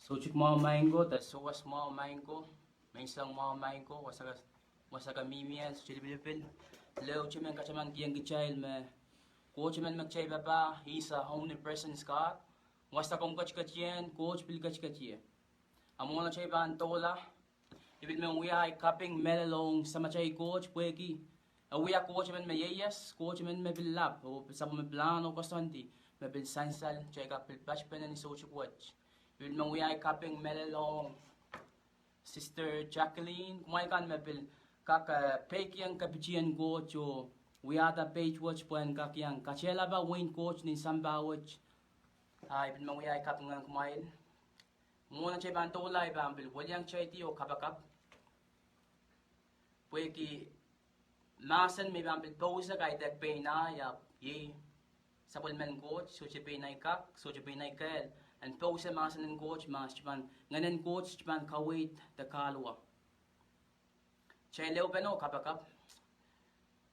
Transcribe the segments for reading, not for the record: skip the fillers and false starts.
Sucuk mwomwen koht, soas mwomwen koht, mensang mwomwen koht, wasaka mimian, suchilibilipil. Leo chimen kachaman kiyang gichail me, ko chimen magchay baba, he's a omnipresent God. Wasta kong kachkachien, coach bil kachkachie. Amona chay ban tola, ibil men we ay kaping melalong sa machay coach pweki. Awiya coach men mayayas, coach men me bil lap, o sa me plano kostanti, me bil sansal, chay kapil pachpen ni sochu coach. Ibil men we ay kaping melalong Sister Jacqueline, kumay kan me bil kak Peik yang kapichian coach o we ada page watch pwen kak yang kachela ba Wehin coach ni samba watch. Ay bin mang uyay kap ngang kumain. Muna chay ban tolay ba ambil walyang chay ti o kapakap. Pweki Mahsen may ambil pausa kay tek pena ya ye sapol men coach so chay penay kak so chay penay kel and pausa Mahsen and coach mas chiman nganen coach chiman kawait the kalwa. Chay leo peno kapakap.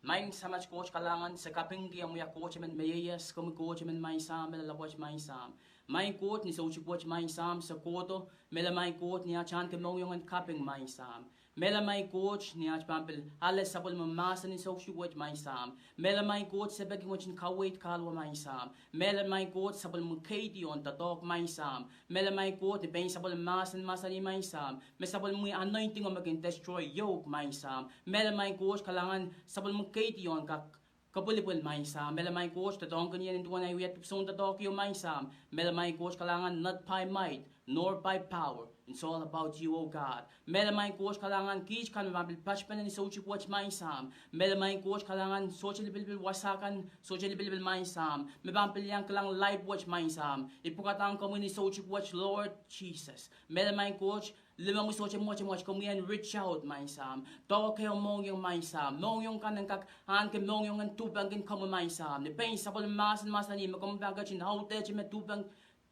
Main sama coach kalangan sa kaping dia mo ya coach men mayayas kung coach men may sam melalabos may sam may coach ni sa coach may sam sa koto mela may coach niya chan kemong yung kaping may sam mela may coach niya pampel alas sapol mamasa ni sa coach may sam mela may coach sa baging watchin kawait kalwa may sam mela may coach sapol mo ketin tatok may sam mela may coach ben sapol masan masani may sam me sapol mo anointing o maging destroy yoke may sam mela may coach kalangan sapol mo ketin kak kapulipul may sam mela may coach tatong kanyan into na wiyat song tatok yung may sam mela may coach kalangan not by might nor by power it's all about you oh God mela may coach kalangan kich kan mabil pachpan ni sochi watch may sam mela may coach kalangan social bilbil wasakan social bilbil may sam mebampil yang kalang live watch may sam ipukatang kamo ni sochi watch Lord Jesus mela may coach limang sochi watch kamo yan reach out may sam to kayo mong yung may sam mong yung kanang kak han ke mong yung tubangin kamo may sam ni pain sapol masan masani makombaga chin Sohte chime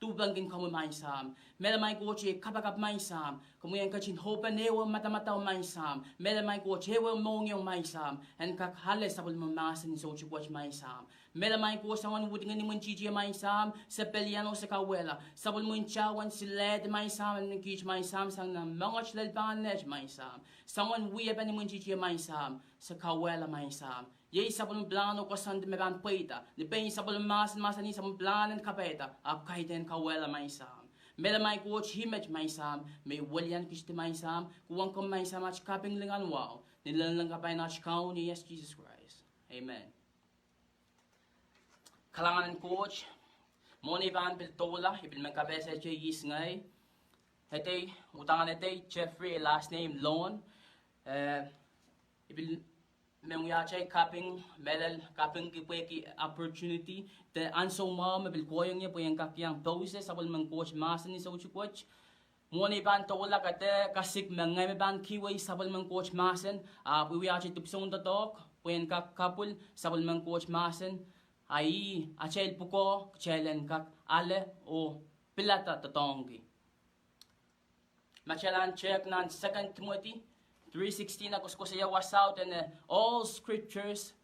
tubangin kamo may sam mela may coach kapakap may sam kamo yan kachin hopen ewa matamataw may sam mela may coach ewa mong yung may sam and kak hales sapol mamasan ni sochi watch may sam mela may coach sawan wudingan ni mon chichi may sam sa peliano sa kawela sapol mo inchawan si led may sam and kich may sam sang na mga chlalpangan nej may sam sawan wiya pa ni mon chichi may sam sa kawela may sam Yei sabon plano ko sand me ban poita. Ni pen sabon masan ni sabon planen kapeta. Ap kaiten kawela may sam. Mela may coach himage may sam. May walian kiste may sam. Kuwang kom may sam at kaping lingan wow. Nilalang kapay na chikaw ni yes Jesus Christ. Amen. Kalangan coach. Moni ban piltola. Ibil man kapesa che yis ngay. Hete utangan hete Jeffrey last name Lohn. Ibil men we are kaping melal kaping ki opportunity the anso ma mabil koyong niya po yung kakyang poses sabol man coach Mahsen ni sa coach moni ban tola kate kasik mangay ban kiway sabol man coach Mahsen we are tupsong tatok po yung kapul sabol man coach Mahsen ay achel puko chelen kak ale o pilata tatongi machalan check nan 2 Timoti 3:16 ako ko siya was out and all scriptures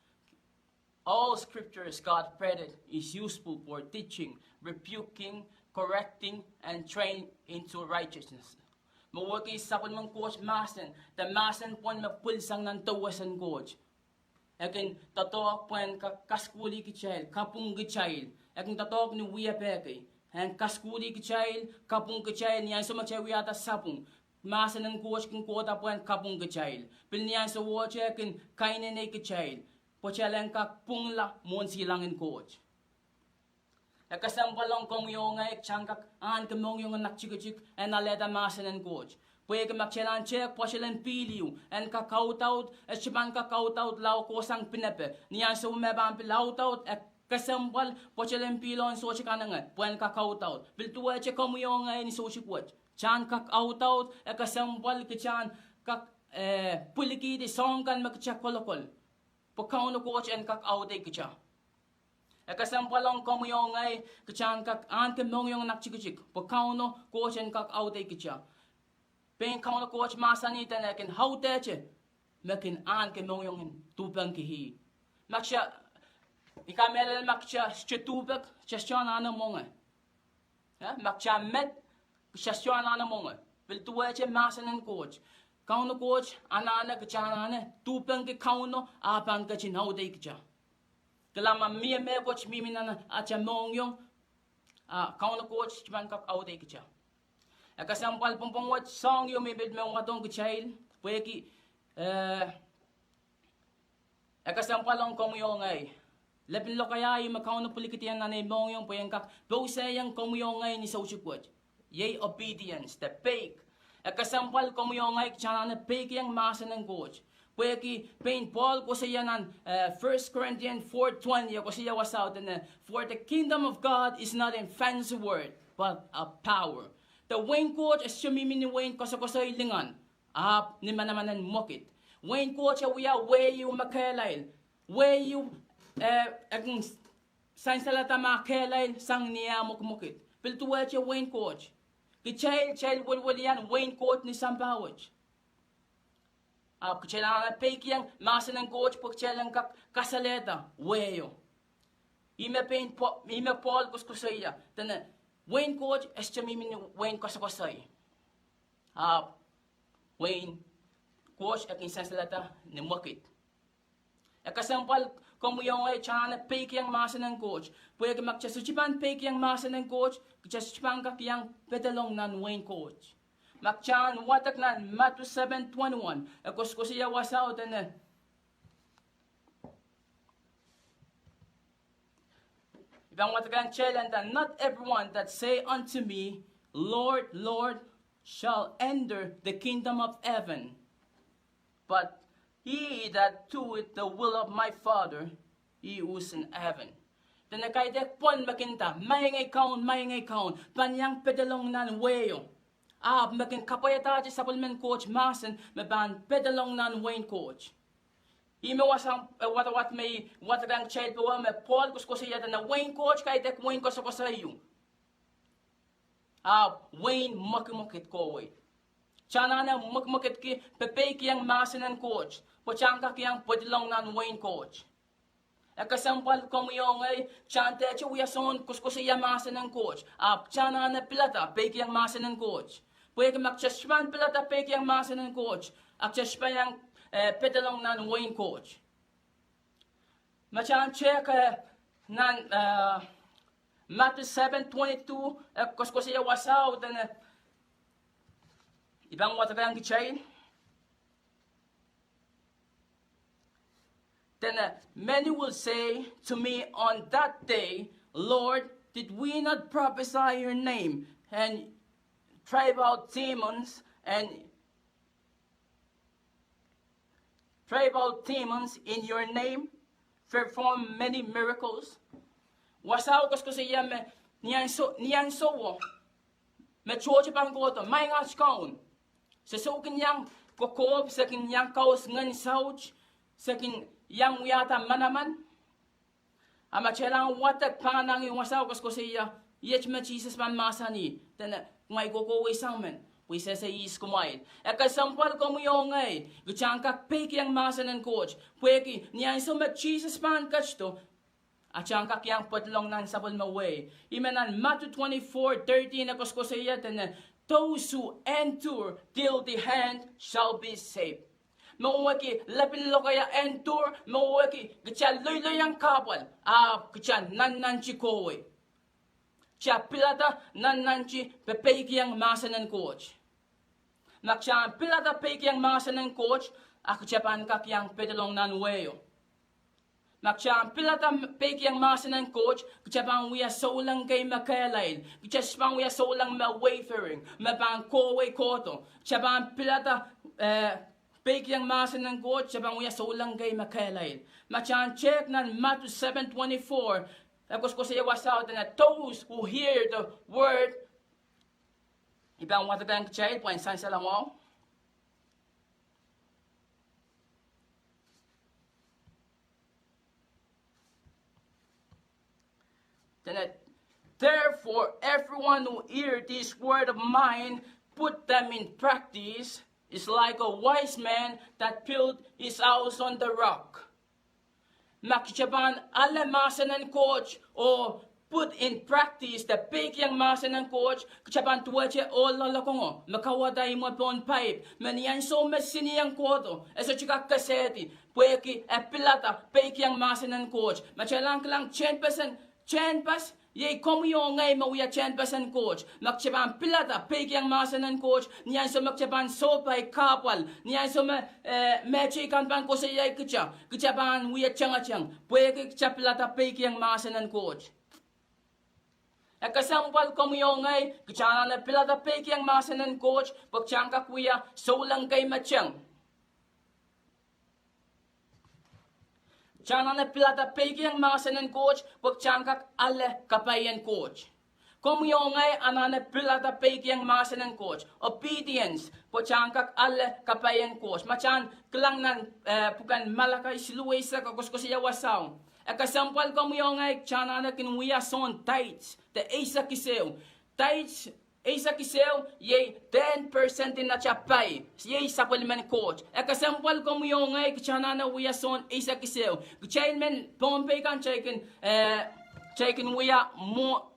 God printed is useful for teaching, rebuking, correcting, and training into righteousness. Mawagi sa kun mang coach Mahsen, the Mahsen pon mapulsang ng tawasan coach. Akin tatok pon kaskuli kichail, kapung kichail. Akin tatok ni wiya peke. And kaskuli kichail, kapung kichail niya sumachay wiya ta sapung. Mahsen ng coach kung kota po ang kapung kachail. Pilniyan sa watch kin kainin ay kachail. Pochalang kakpung la mon silang in coach. Nakasampalong kong yung ngay changkak an kamong yung nakchikachik and naleta Mahsen ng coach. Pwede makchalan check pochalang piliw and kakautout at sipan kakautout lao kosang pinepe. Niyan sa umebang pilautout at kasampal pochalang pilon so chikanangan. Pwede kakautout. Piltuwa check kong yung ngay ni sochi coach. Chan kak out kasampal ke chan kak puliki di song kan makcha kolokol pokaw no coach and kak out ay kicha kasampal ang komuyong ay ke chan kak an ke mong yung nakchikchik pokaw no coach and kak out ay kicha pen kaw no coach masanita na ken Sohte che makin an ke mong yung tupang kihi maksha ikamelele makcha chetubak chashana na mong makcha met Kshashwa anana monga. Vil tuweche Mahsen and coach. Kauno coach, anana kachanane, tupen ke kauno, apan kachin haude kcha. Kalama me coach miminana acha mongyong, kauno coach, chiman kak haude kcha. A kesempwal pompong wat song yo mebed me watong kchail, pweki, a kesempwal ang kong yo ngay. Lepin lo kaya yung makauno pulikitian na mongyong pweng kak, bawsayang kong yo ngay ni sauchukwat. Yay obedience, the Peik. A kesempwal kong yo ngay kchanane Peik yang Mahsen and coach. Pweki pain Paul ko siya nan 1 Corinthians 4:20 ko siya was out and for the kingdom of God is not in fancy word but a power. The Wehin Koht is sumimi ni Wehin kosa ilingan. Ni manamanan mokit. Wehin Koht siya wiya wehi makelail. Wehi ang sansalda makelail sang niya mokit. Piltuwa siya Wehin Koht. Kichail walwalian Wehin Koht ni sampawaj. Kailangan Peik yang Mahsen and coach pag kailangan kak kasalehda weyo. Ime Paul kuskusaya. Tana Wehin Koht es chamimin Wehin kuskusay. Wehin coach aking sansalda ni mokit. Kasempal kung yung ay chana Peik yang Mahsen and coach. Pwede magchasuchipan Peik yang Mahsen and coach. Kachasuchipan kak yang pedalong nan Wehin Koht. Makchan watak nan Matthew 7:21. Akos ko siya wasaw and ibang watakan chelan that not everyone that say unto me, Lord, Lord, shall enter the kingdom of heaven, but he that doeth the will of my Father, he who is in heaven. Then nakaidek pon makinta, mahingay kaun, panyang pedalong nan weyo. Makin kapayata sa palien coach Mahsen, maban pedalong nan Wehin Koht. Ime wasang wat may watang child po me Paul kuskosiya na Wehin Koht kay dek Wehin ko sa iyo. Wehin makmukit ko way. Chana na makmukit ki Peik yang Mahsen and coach. Pochangka kiyang pedalong nan Wehin Koht. Kasempwal kong yung ay chante chuya son kuskosiya Mahsen and coach. Chana na pilata Peik yang Mahsen and coach. Pwede magchashpan pilata Peik yang Mahsen and coach. Akchashpan yang pedalong nan Wehin Koht. Machan check nan Matthew 7:22 kuskosiya wasaw dan ibang watagang kichain. Then many will say to me on that day, Lord, did we not prophesy your name and drive out demons in your name, perform many miracles? Wasaw ko siya me niyan so me choche pang goto may nga skaun. Sa sokin yang kokob sa kin yang kaos ngan sauch sa kin yang yata manaman. Ama chelang watak panang yung wasaw ko siya yech me Jesus man masani. Then ngay koko isangmen. We say is kumain. Kasampal ko mo yung ngay. Gucang kak Peik yang Mahsen and coach. Pweki niyan so me Jesus man kachto. Achang kak yang patlong nan sabol maway. Imenan Matthew 24:13 akos ko siya ten those who endure till the end shall be saved. Mawaki lapin lo kaya endure mawaki gcha loy yang kapal. Gcha nan chikoy. Chia pilata nananchi Peik yang Mahsen and coach. Nakcha pilata Peik yang Mahsen and coach. Ako chapan kak yang pedalong nan weyo. Nakcha pilata Peik yang Mahsen and coach. Kchapan wiya solang kay makelail. Kchapan wiya solang ma wayfaring. Mabang kowe koto. Chapan pilata Peik yang Mahsen and coach. Chapan wiya solang kay makelail. Machan check nan Matthew 7:24. Tapos ko siya wasaw na those who hear the word. Ibang watagang child po ang sansalda mo. Therefore, everyone who hear this word of mine, put them in practice, is like a wise man that built his house on the rock. Makichaban ala Mahsen and coach o put in practice the Peik yang Mahsen and coach, kecapan tuace all lalakongo, makawaday mo pon pipe, manian so mesini yang koto, eso chika kaseti, pueki e pilata, Peik yang Mahsen and coach, machalang klang 10% pas, ye komyo ngay mawia 10% coach, makchapan pilata, Peik yang Mahsen and coach, niyan so makchapan sopay kapwal, niyan so mechikan pan ko sa yay kecapan wia changachang, pueki kechapilata Peik yang Mahsen and coach. Kesempwal komyo ngay, kechana na pilata Peik yang Mahsen and coach, pagchangka kuya, solang kay machang. Chana na pilata Peik yang Mahsen and coach, pagchangka ale kapayan coach. Komyo ngay, anana pilata Peik yang Mahsen and coach. Obedience, pagchangka ale kapayan coach. Machan, kelang nan, bukan malakay siluwe sa kakuskosiya wasaw. Kesempwal komyo ngay, chana na kinuya son tights. The Isa Kiseo. Tights, Isa Kiseo, ye 10% in na chapay. Ye supplement coach. Kesempwal komyo ngay, chana na uya son Isa Kiseo. Chain men, pompe kan chaikin, chaikin uya mo,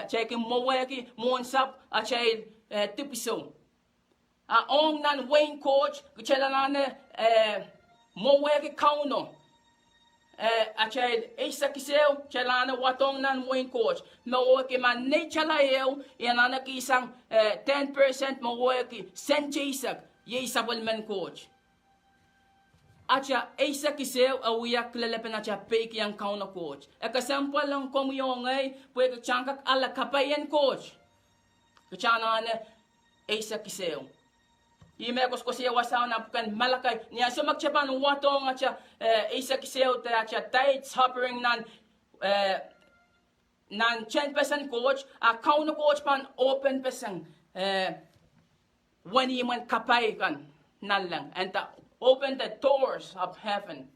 chaikin mwomwen, monsap, a chain tipiso. Ong nan Wehin coach, chalanane, mwomwen kauno. Atail Isa Kiseo, chalana watong nan Wehin coach. Mawaki man ne chalayo, yanana kisang 10% mawaki senchisak, ye supplement coach. Acha Isa Kiseo, awiya klelepen acha Peik yang kauna coach. Kesempwal lang komyo ngay, pwede changkak ala kapayan coach. Kachana Isa Kiseo. Imekos ko siya wasaw na bukan malakay. Niya so magchapan watong at siya Isa Kiseo at siya tights hovering nan 10% coach. Kauna coach pan open pesang when he went kapay kan nanleng and open the doors of heaven.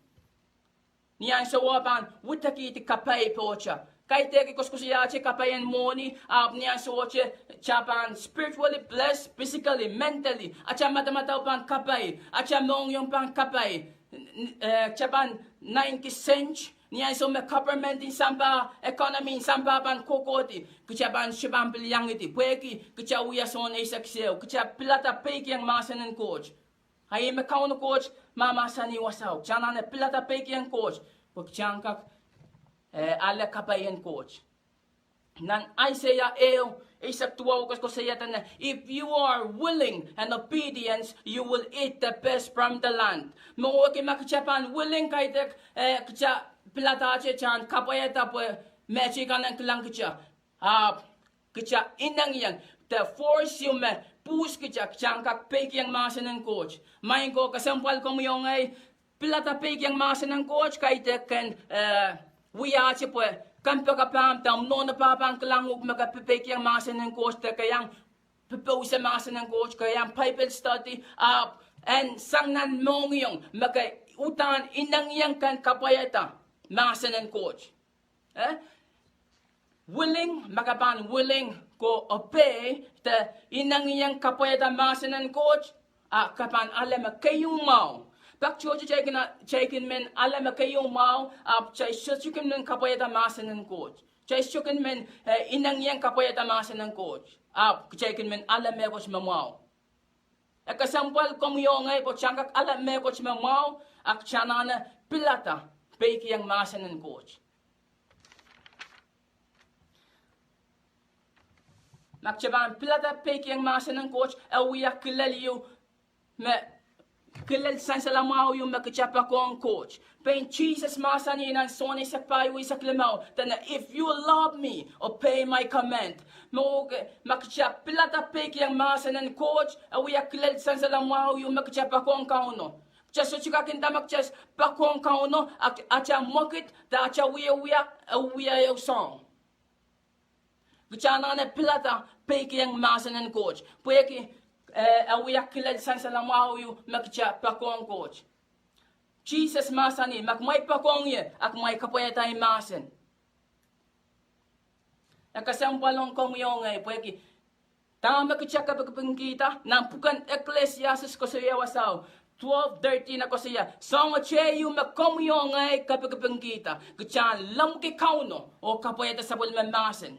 Niya so wapan wutaki ti kapay po siya. Kay teki koskusiyache kapayan moni, niya soche chapan spiritually blessed, physically, mentally. Acha matamataw pan kapay, acha mong yung pan kapay. Chapan 90 cents, niya so me government in sampah, economy in sampah pan kokoti. Kecapan shiban pilyang iti, pweki keca uya son Isa Kiseo, keca pilata Peik yang Mahsen and coach. Hay me kauno coach, mama sani wasaw. Chana ne pilata Peik yang coach, pagchangkak ala kapayan coach. Nan Isaiah Isak tuwa ko sa yatan, if you are willing and obedience, you will eat the best from the land. Mawaki makachapan willing kay tek kacha pilatache chan kapayata po mechi kanan kilang kacha. Kacha inang yang the force you me push kacha chan kak Peik yang Mahsen and coach. Main ko kesempwal ko mo yung ay pilata Peik yang Mahsen and coach kay tek kan wiya po kampe kapam tam non papang kelanguk maka Peik yang Mahsen and coach te kayang pepose Mahsen and coach kayang Bible study and sangnan mongyong maka utan inang yang kan kapayata Mahsen and coach. Willing makapan willing ko obey te inang yang kapayata Mahsen and coach kapan alam kayong mau. Pak chocho chaikin men ala makayong mau chay chukin men kapayata Mahsen and coach. Chay chukin men inang yang kapayata Mahsen and coach. Chaikin men ala mekos mamau. Kesempwal komyo ngay po changkak ala mekos mamau ak chanana pilata Peik yang Mahsen and coach. Makchaban pilata Peik yang Mahsen and coach awiya kilaliyo me kilal sansalda yung makachapa ko ang coach. Pain Jesus masani nan soni sa payo isak lemaw. Tana if you love me, obey my command. Makachapa pilata Peik yang Mahsen and coach. Awiya kilal sansalda yung makachapa ko ang kauno. Just so chikakin tamak just pakong kauno. Acha mokit da acha wiya yung song. Gachana na pilata Peik yang Mahsen and coach. Pweki awiya kilal sansalda yu makcha pakong coach. Jesus masani makmay pakong ye ak may kapayata Mahsen. Nakasampalong kong yung ay pweki tama makcha kapagpangkita nan bukan eklesiastes ko sa yawasaw. 12:13 ako siya. Songo che yu me komyo ngay kapagapang kita. Kachan lam ki kauno o kapoyeta sabol me Mahsen.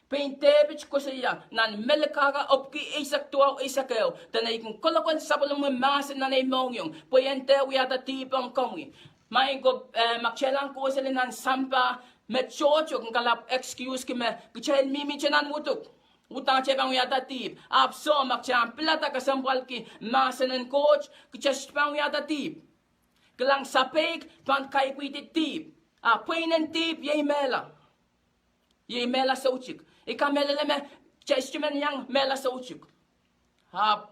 Paintebich ko siya nan melkaga opki isak tuaw isakeo. Tanay kung kolokon sabol me Mahsen nanay mongyong. Puyente uyata tipang komi. May ko makchelang ko sila nan sampah. Met chocho kung kalap excuse ki me. Kachel mimi chanan mutuk. Utang cebang uyata tip. Apso makchang pilata kesempwal ki Mahsen coach. Kachespang uyata tip. Kelang sa Peik tuan kai kuiti tip. Pwe Wehin tip yei mela. Yei mela sa uchik. Kamehlele me chestimen yang mela sa uchik.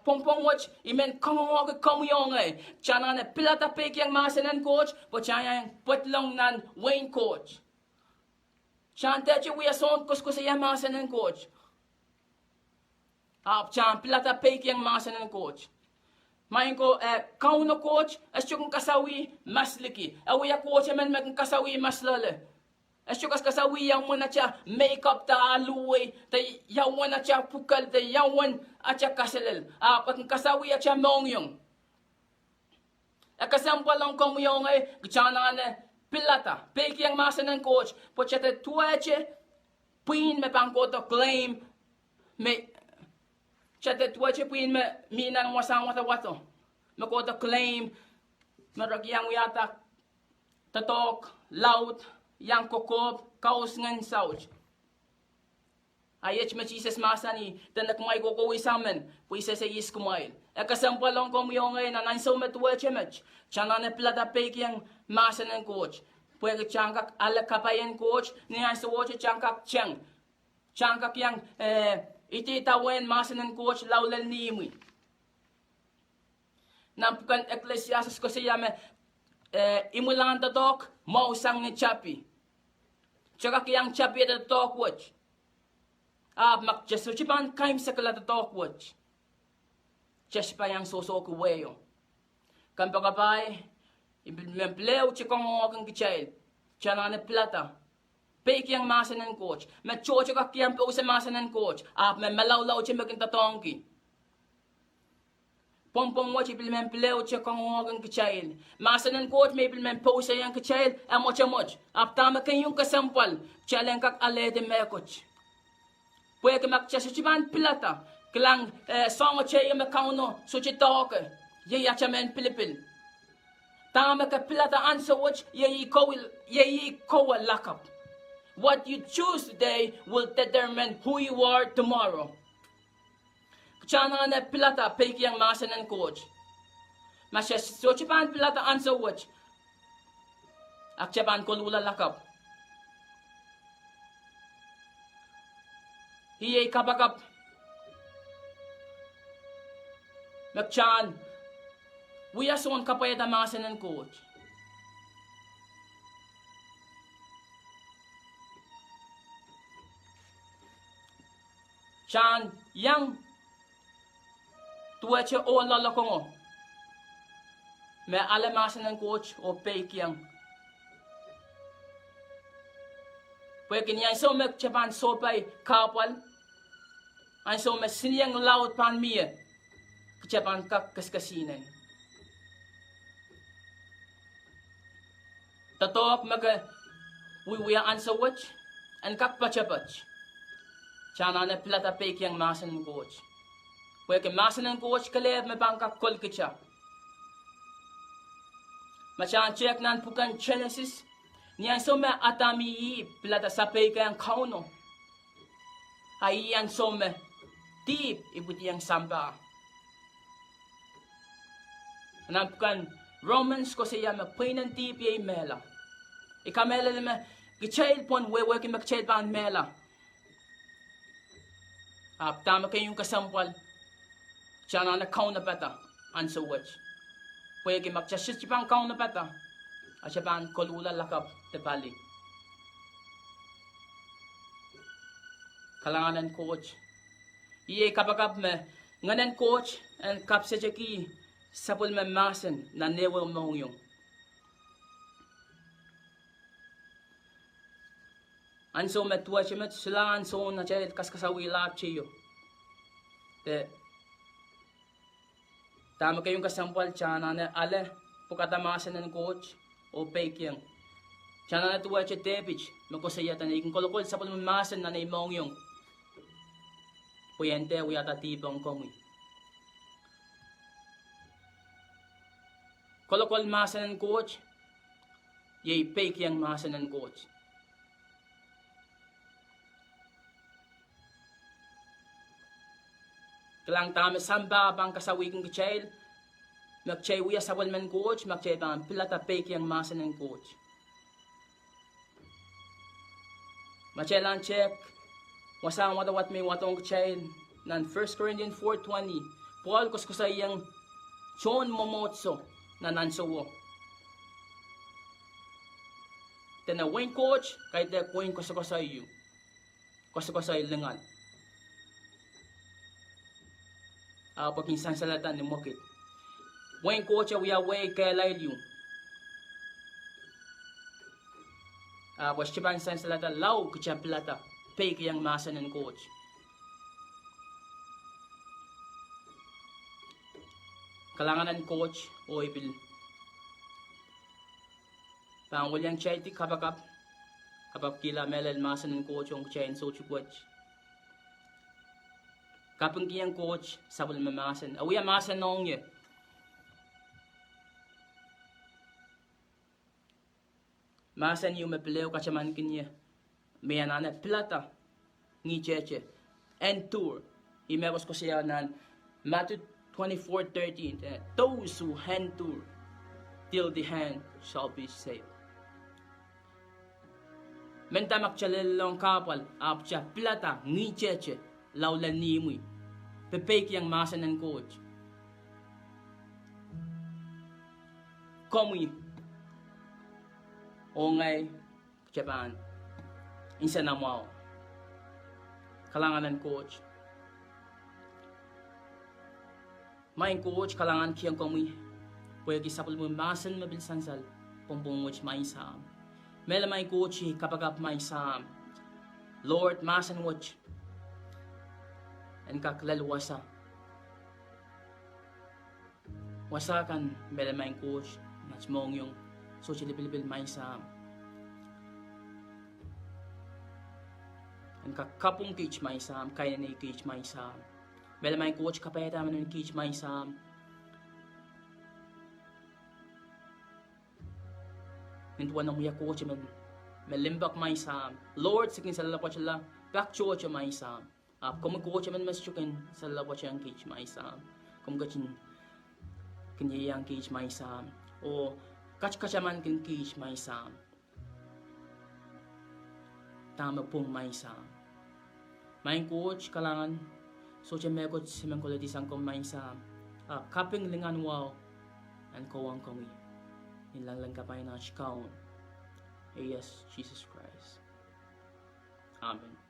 Pong watch imen kongong komyong ay. Chana ne pilata Peik yang Mahsen coach. Pochang putlong nan Wehin coach. Chante che uya son kuskus yang Mahsen coach. Chan pilata Peik yang Mahsen coach. Main ko kauno coach asyo kung kasawi masliki. Awya coach men mek kasawi maslale. Asyo kas kasawi yang muna cha makeup ta aluwi ta yawan na cha pukal ta yawan acha kasalehda. Pat kasawi acha mongyong. Kesempwal lang komyong ay gchana ne pilata Peik yang Mahsen coach. Pochete tuache pin me pangkoto claim me chate tuache pin me minan wasang wato. Makoto claim maragyang uyata tatok laut yang kokop kaus ngan sauch. Ayech me Jesus masani tanak may kokowi samen puise se is kumail. Kesempwal lang komyong ay nananso me tuache mech. Chana ne plata Peik yang Mahsen coach. Pwede changkak ala kapayen coach ni ay suwoche changkak chang. Changkak yang iti tawen Mahsen coach laulal nimi. Nampukan eklesiastes ko siya me imulan tatok mausang ni chapi. Chaka yang chapi tatok watch. Mak jesuchipan kaim sakala tatok watch. Chespa yang soso kuweyo. Kampagabay imempleo chikong kang kichail. Chana ne plata. Peik yang Mahsen coach. Me chocho ka kiam po sa Mahsen coach. Me malawlaw che makin tatongki. Pompong mo chipil men pleo chikong kang kichail. Mahsen coach may pilmen po sa yang kichail. Moch. Tama kayong kesempwal. Chalen kak alede mekoch. Pwede makchasichiban plata. Kelang songo che yung makauno suchitoke. Yaya chamen pilipil. Tama ka pilata answer watch yeyi kowa lakap. What you choose today will determine who you are tomorrow. Chana na pilata Peik yang Mahsen coach. Masya sochipan pilata answer watch. Akchapan kolula lakap. Hiyay kapakap. Makchan. Uya son kapayata Mahsen coach. Chan yang tuache o lalakongo. Me ale Mahsen coach o Peik yang. Pwede niya so me chapan sopay kapal. An so me siniyang laut pan miye. Chapan kak kaskasinen. Tatok maga wiya answer watch and kak pachapach. Chana ne plata Peik yang Mahsen coach. Pwede Mahsen coach kalev me bangkak kolkicha. Machan check nan pukan Genesis. Niyan so me atami plata sa Peik yang kauno. Ayan so me deep ibuti yang sampah. Nampukan Romans ko siya magpay ng tipi ay mela. Kamehlele me gichail pon wewe ki magchail pan mela. Tama kayong kesempwal. Chana na kaun na peta answer watch. Pwede ki magchasit pang kaun na peta. Asya pan kolula lakap te pali. Kalanganan coach. Iye kapakap me nganan coach and kap sa jaki sapul me Mahsen na newe mongyong. Anso me tuwa chimet sila anso na chay kaskasawi lap chiyo. Te Tama kayong kesempwal chana na ale pukata Mahsen ng coach o Peik yang. Chana na tuwa che tepich makosaya tan ikin kolokol sa pulmon Mahsen na naimong yung. Puyente uyata tibong komi. Kolokol Mahsen ng coach yay Peik yang Mahsen ng coach. Kalang tama samba bang kasawi kong kachail. Magchay uya sa walman coach, magchay bang pilata Peik yang Mahsen ng coach. Machay lang check. Wasang watawat may watong kachail. Nan 1 Corinthians 4:20. Paul kuskusay yang chon momotso na nansowo. Tena wing coach, kahit na wing kuskusay yu. Kuskusay lengan. Pagking sansalda ni mokit. Wing coach uya way kaya yu. Was chiban sansalda law kuchaplata. Peik yang Mahsen ng coach. Kalanganan coach o ipil. Pangul yang chay ti kapakap. Kapap kilangehr Mahsen ng coach yung chay so chukwach. Kapang kiyang coach sabol Mahsen. Awya Mahsen Ronge. Mahsen yung mapileo kachaman kinya. Mayanana plata ni cheche and tour. Imekos ko siya nan Matthew 24:13. Those who hand tour till the hand shall be saved. Mentamak chalelong kapal apcha plata ni cheche laulan ni mui. Peik yang Mahsen ng coach. Komi Ronge Japan. Insa na mo. Kalanganan coach. Main coach kalangan kiyang komi. Pwede kisapul mo Mahsen mabil sansal. Pumpungwich may sam. Mela may coach kapagap may sam. Lord Mahsen watch. And kaklalwasa. Wasakan mela may coach. Nachmong yung social pilibil may sam. And kakapong kich may sam, kaya na kich may sam. Bela may coach kapayata man ng kich may sam. Nintuan ng muya coach man, melimbak may sam. Lord, sikin sa lalapot sila, kakchocha may sam. Kung coach man mas chukin sa lalapot siyang kich may sam. Kung kachin kanyayang kich may sam. O kachkachaman kin kich may sam. Tama pong may sam. May coach kalangan so siya mekot si mengkoleti sang kom may sam. Kaping lingan wow and kawang kami. Nilang kapay na shikaon. Yes, Jesus Christ. Amen.